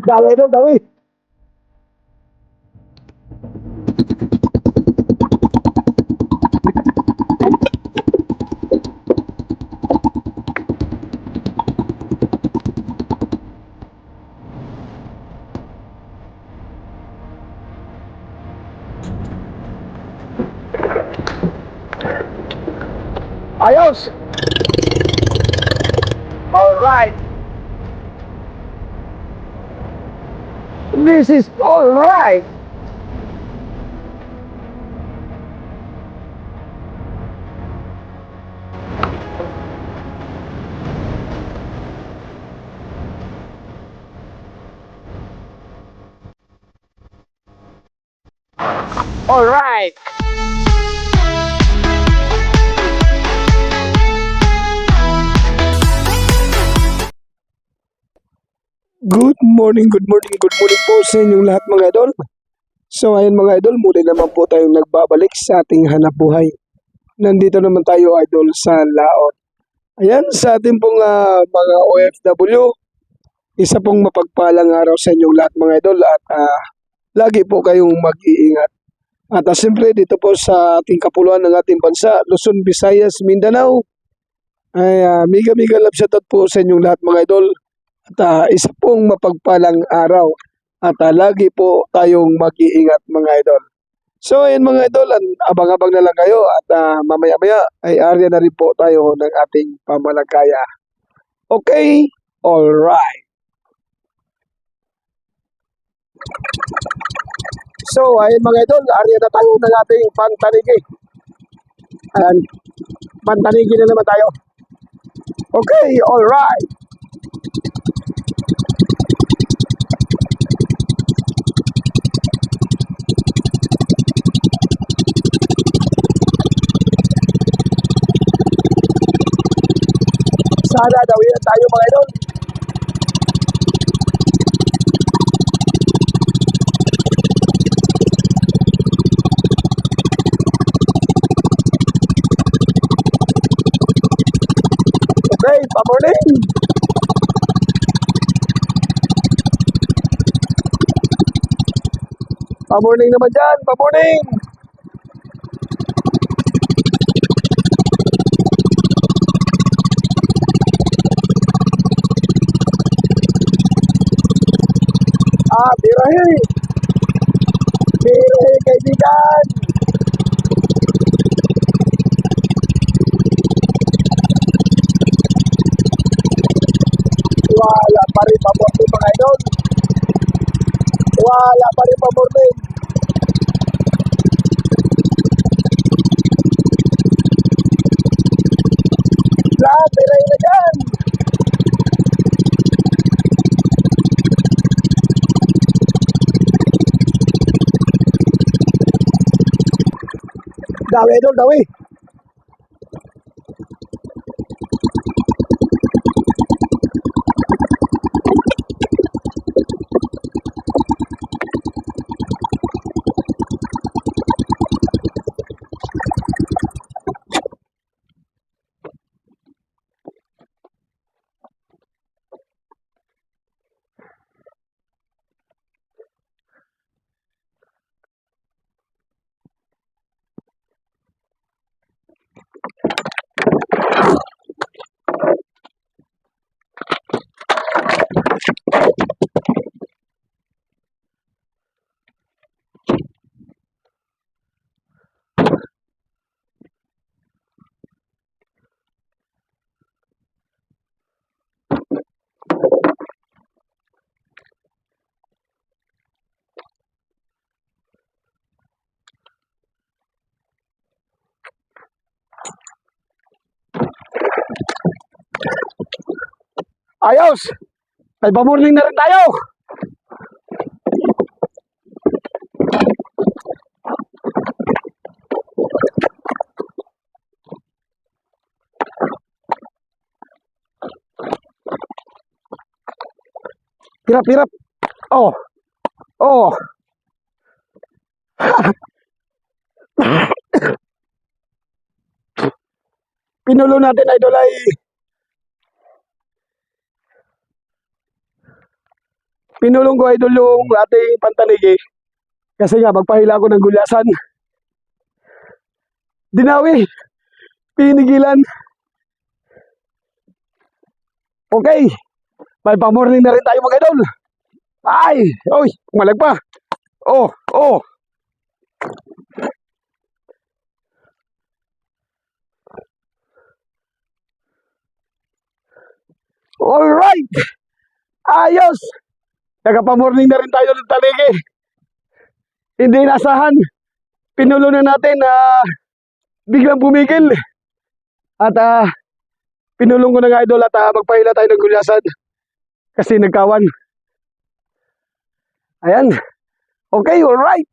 Dami ito, dami. Ayos. All right. This is all right. All right. Good morning po sa inyong lahat mga idol. So ayun mga idol, muli naman po tayong nagbabalik sa ating hanap buhay. Nandito naman tayo idol sa Laot. Ayan, sa ating pong mga OFW, isa pong mapagpalang araw sa inyong lahat mga idol at lagi po kayong mag-iingat. At siyempre dito po sa ating kapuluan ng ating bansa, Luzon, Visayas, Mindanao, ay mega love shoutout po sa inyong lahat mga idol. At isa pong mapagpalang araw at lagi po tayong mag-iingat mga idol. So ayun mga idol, abang-abang na lang kayo at mamaya-maya ay arya na rin po tayo ng ating pamalagaya. Okay? Alright. So ayun mga idol, arya na tayo ng ating pantanigi. Ayan, pantanigi na naman tayo. Okay, alright. Sana dawihan tayo mga idol. Okay, pa-morning. Pa-morning naman dyan, pa-morning. Birahe. Birahe kaibigan. Wala pa rin pa-morning mga idol. Wala pa rin pa-morning. Lahat, birahe na dyan. Dawi idol, dawi. Ayos! May pa-morning na rin tayo! Hirap! Oh! Oh! Pinulo natin idol ay Pinulong ko idol yung ating pantaligi. Kasi nga magpahila ko ng gulyasan. Dinawi. Pinigilan. Okay. May pamorning na rin tayo mga idol. Ay! Oy! Malag pa. Oh! Oh! Alright! Ayos! Nakapamorning na rin tayo ng taligi. Hindi inasahan. Pinulo na natin na biglang bumigil. At pinulong ko na nga idol at magpahila tayo ng gulyasan. Kasi nagkawan. Ayan. Okay, alright.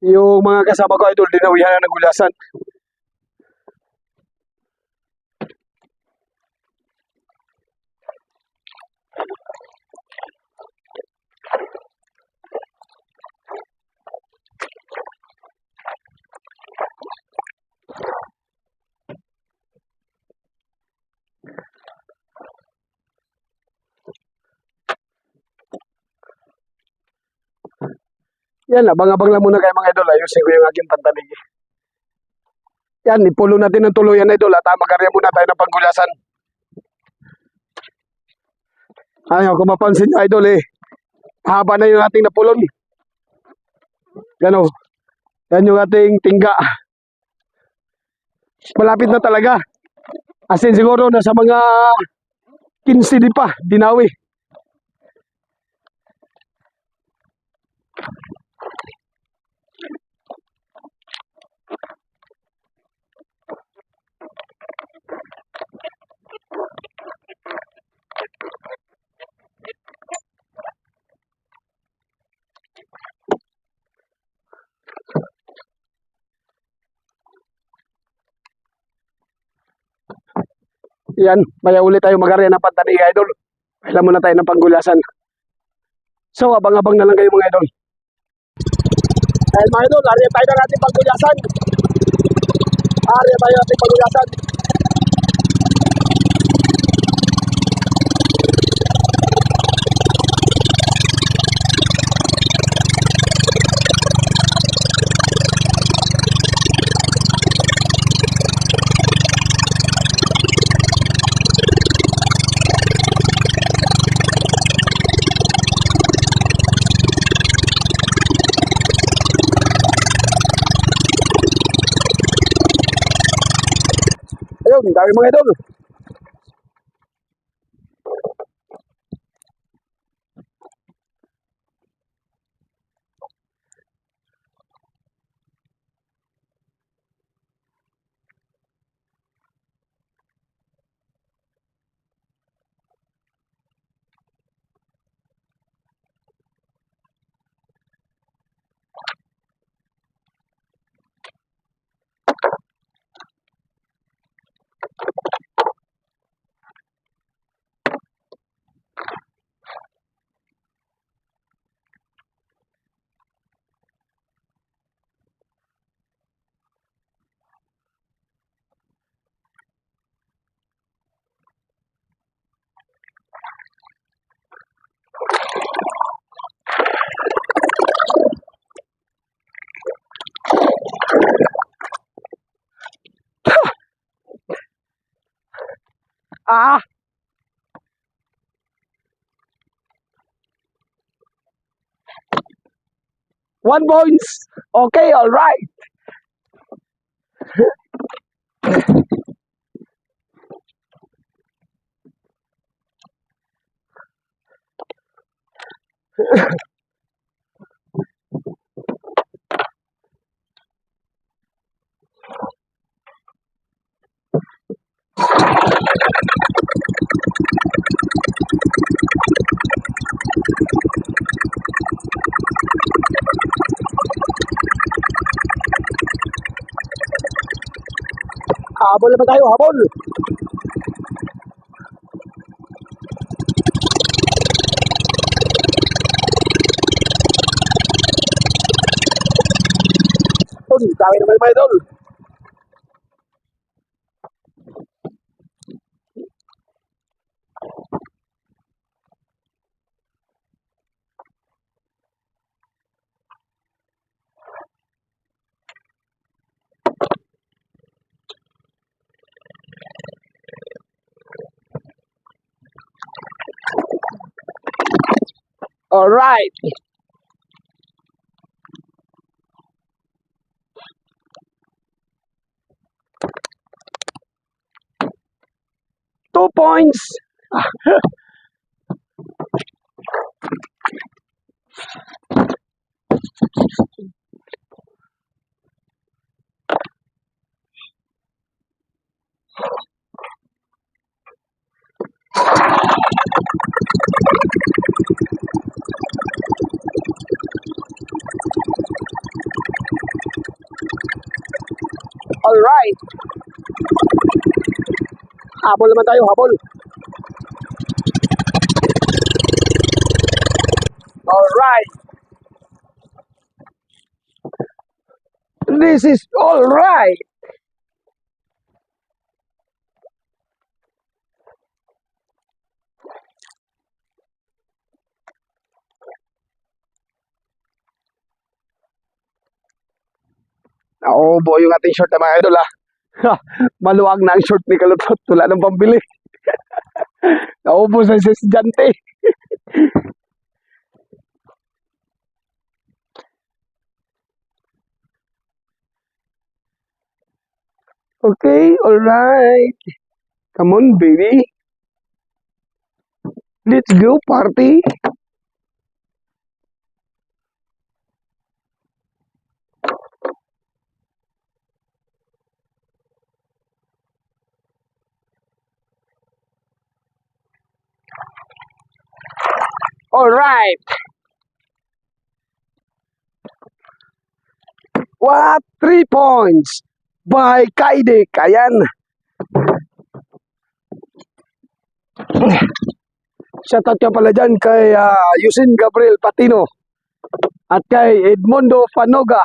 Yung mga kasama ko idol, dinawihan na ng gulyasan. Yan, abang-abang lang muna kayo mga idol. Ayusin ko yung aking pantaligi. Yan, ipulo natin ng tuluyan idol at magarya muna tayo ng panggulasan. Ayaw, kung mapansin nyo idol haba na yung ating napulon. Yan o. Yan yung ating tingga. Malapit na talaga. As in siguro nasa mga 15 di pa, dinawi. Yan, maya ulit tayo magarya ng pantanig idol. Kailan muna tayo ng panggulasan. So, abang-abang na lang kayo mga idol. Dahil mga idol, arya tayo ng ating panggulasan. Arya tayo ng ating panggulasan. Ayun, dami mga idol. Ah! One points. Okay, all right. Habol naman tayo, habol. Dami naman mga idol. Alright. Two points. Alright. Habol naman tayo, habol. Alright. This is alright. Nauubo yung ating short na mga idol ha. Maluwag na ang short ni Kalutot. Wala nang pambili. Nauubo sa estudyante. Okay, alright. Come on, baby. Let's go, party. Alright. What? 3 points by Kaidek. Ayan. Shoutout ka pala dyan kay Yusin Gabriel Patino at kay Edmundo Fanoga.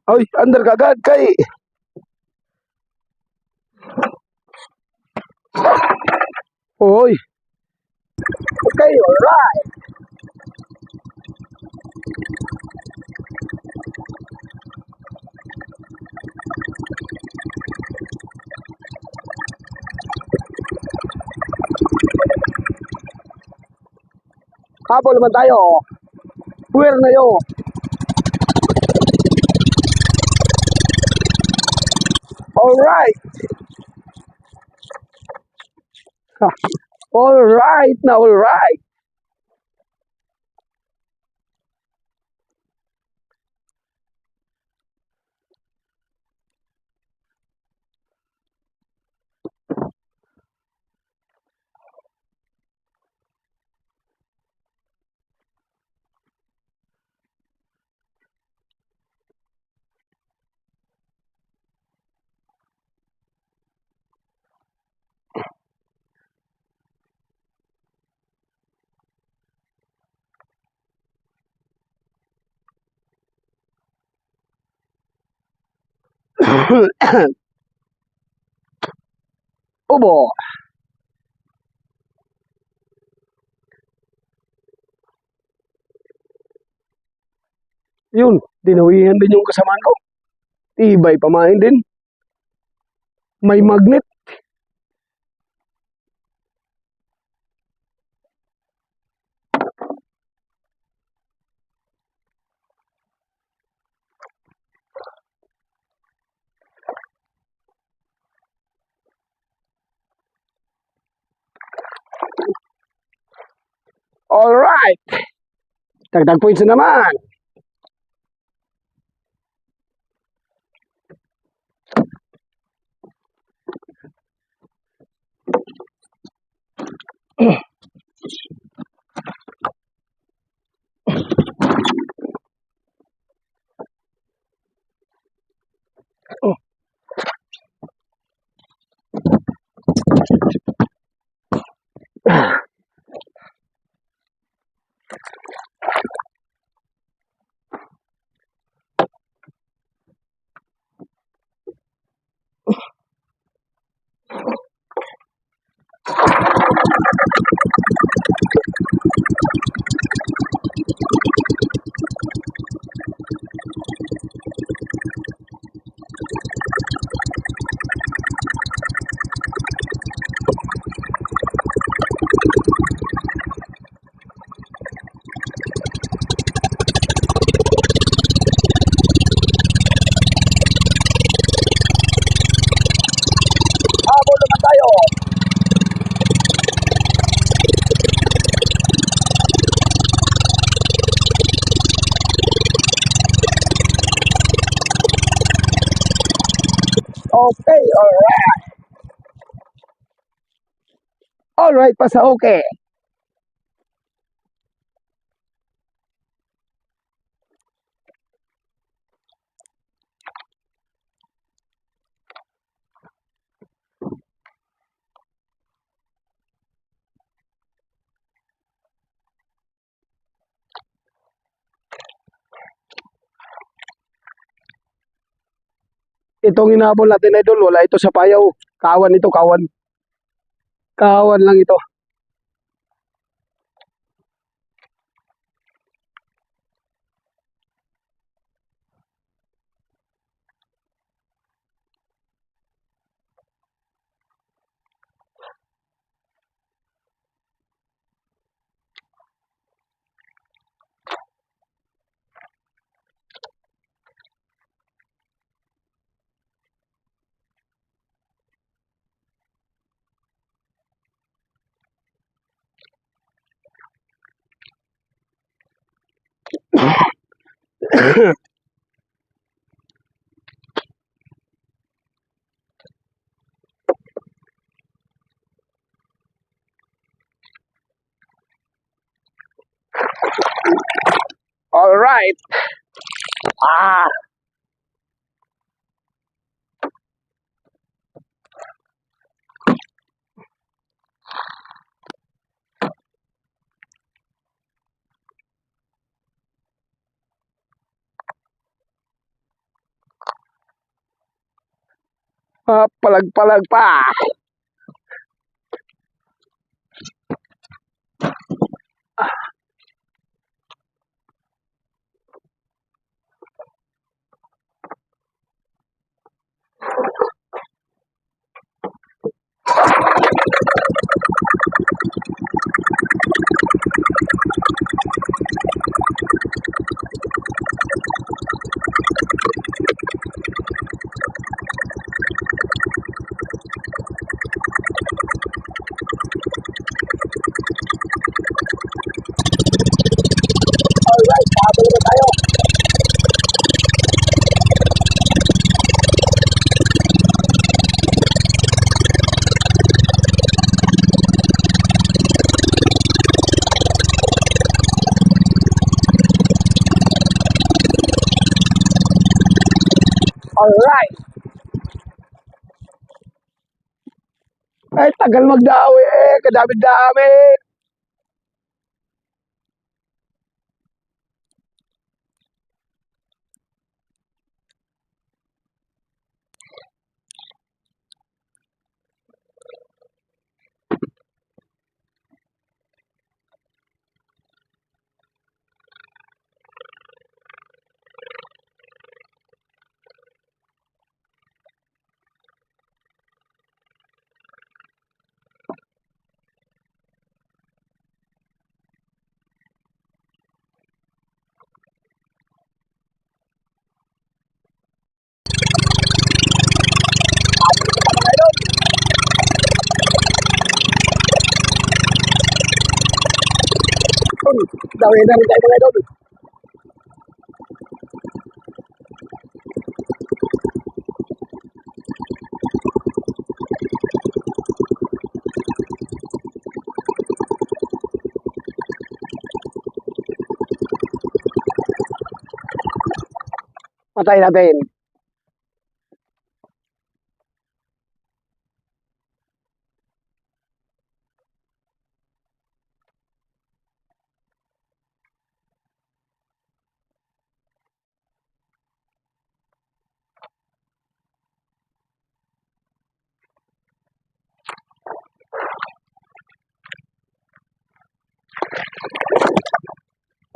Oy, under kagad kay Oy. Okay, alright. Habol naman tayo. Puwer na yo. Alright. Alright na, alright. Ubo. Yun, dinawihan din yung kasamaan ko. Tibay pamain din. May magnet. Alright. Dagdag points na naman. Okay, alright. Alright, pasa okay. Itong hinabol natin idol, wala ito sa payaw. Kawan ito, kawan. Kawan lang ito. Alright. Ah, palag-palag pa. Alright, habol na tayo. Alright. Ay, tagal magdawi eh. Kadami-dami. Dawi na rin tayo mga idol. Patay natin.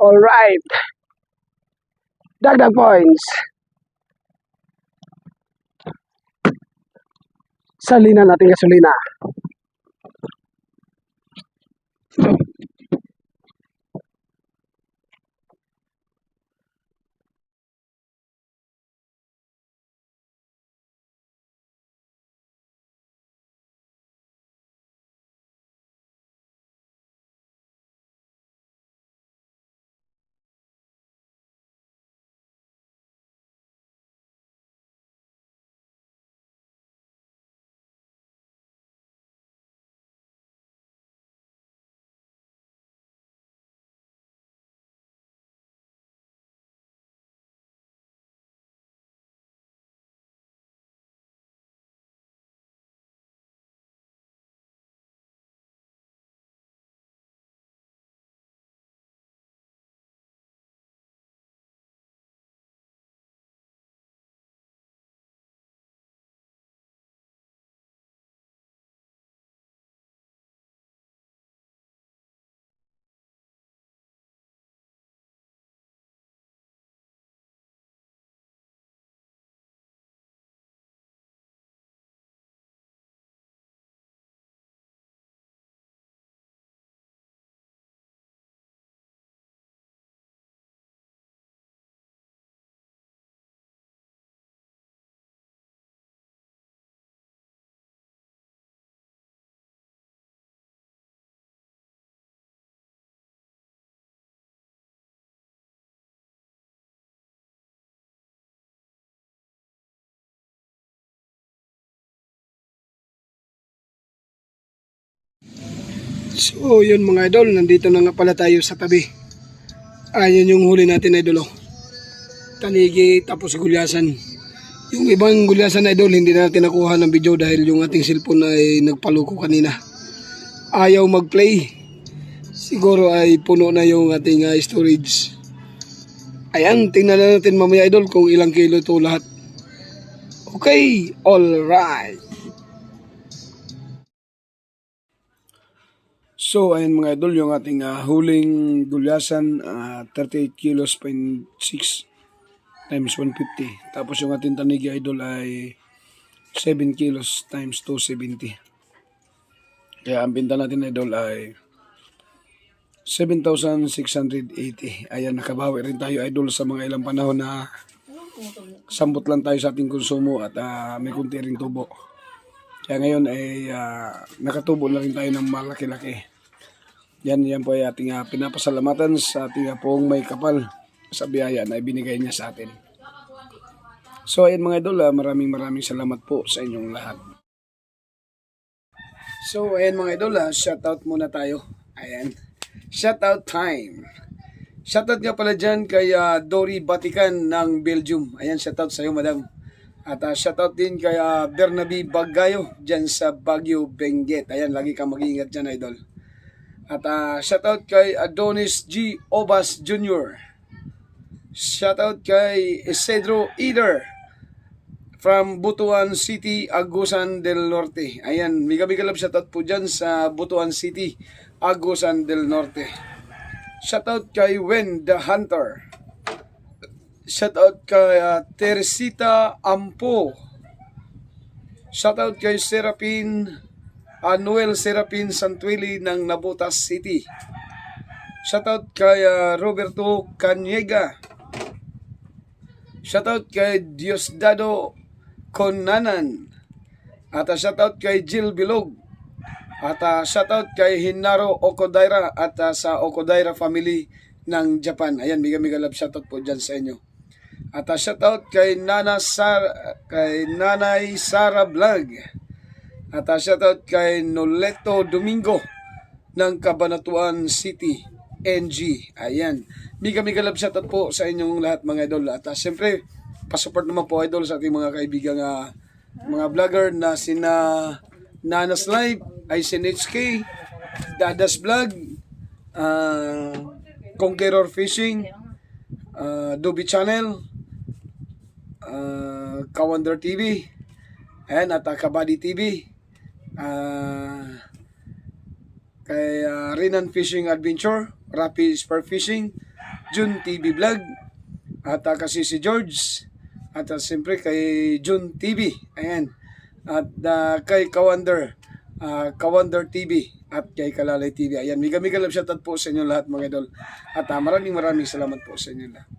Alright. Dagdag points. Salina natin gasolina. So yun mga idol, nandito na nga pala tayo sa tabi. Ayan yung huli natin idol, oh. Tanigi tapos gulyasan. Yung ibang gulyasan idol, hindi na natin nakuha ng video dahil yung ating cellphone ay nagpaluko kanina. Ayaw mag-play. Siguro ay puno na yung ating storage. Ayan, tingnan na natin mamaya idol kung ilang kilo ito lahat. Okay, alright. So, ayan mga idol, yung ating huling gulyasan, 38 kilos 0.6 times 150. Tapos yung ating tanigi idol ay 7 kilos times 270. Kaya ang binta natin idol ay 7,680. Ayan, nakabawi rin tayo idol sa mga ilang panahon na sambot lang tayo sa ating konsumo at may kunti ring tubo. Kaya ngayon ay nakatubo na rin tayo ng malaki-laki. Yan po ay ating pinapasalamatan sa ating pong may kapal sa biyaya na ibinigay niya sa atin. So ayan mga idol, maraming salamat po sa inyong lahat. So ayan mga idol, shoutout muna tayo. Ayan, shoutout time. Shoutout nga pala dyan kay Dory Batikan ng Belgium. Ayan, shoutout sa iyo madam. At shoutout din kay Bernabe Bagayo dyan sa Baguio, Benguet. Ayan, lagi kang mag-iingat dyan idol. At shoutout kay Adonis G. Obas Jr. Shoutout kay Isidro Eder from Butuan City, Agusan del Norte. Ayan, mega love shoutout po dyan sa Butuan City, Agusan del Norte. Shoutout kay Wen the Hunter. Shoutout kay Teresita Ampo. Shoutout kay Noel Serapin Santuili ng Nabotas City. Shoutout kay Roberto Caniega. Shoutout kay Diosdado Conanan. At shoutout kay Jill Bilog. At shoutout kay Hinaro Okodaira at sa Okodaira family ng Japan. Ayan, mega love shoutout po dyan sa inyo. At shoutout kay Nanay Sara Vlog. At shoutout kay Noleto Domingo ng Cabanatuan City, NG. Ayan. Mega love shoutout po sa inyong lahat mga idol. At siyempre, pasupport naman po idol sa ating mga kaibigang mga vlogger na sina Nanas Live, ICNHK, Dadas Vlog, Conqueror Fishing, Doby Channel, Kawander TV, ayan, at Kabady TV, kay Rinan Fishing Adventure, Rapi Spur Fishing, Jun TV Vlog, at kasi si George, at siyempre kay Jun TV, ayan, at kay Kawander TV, at kay Kalalay TV. Ayan, mega love shoutout po sa inyo lahat mga idol. At maraming salamat po sa inyo lahat.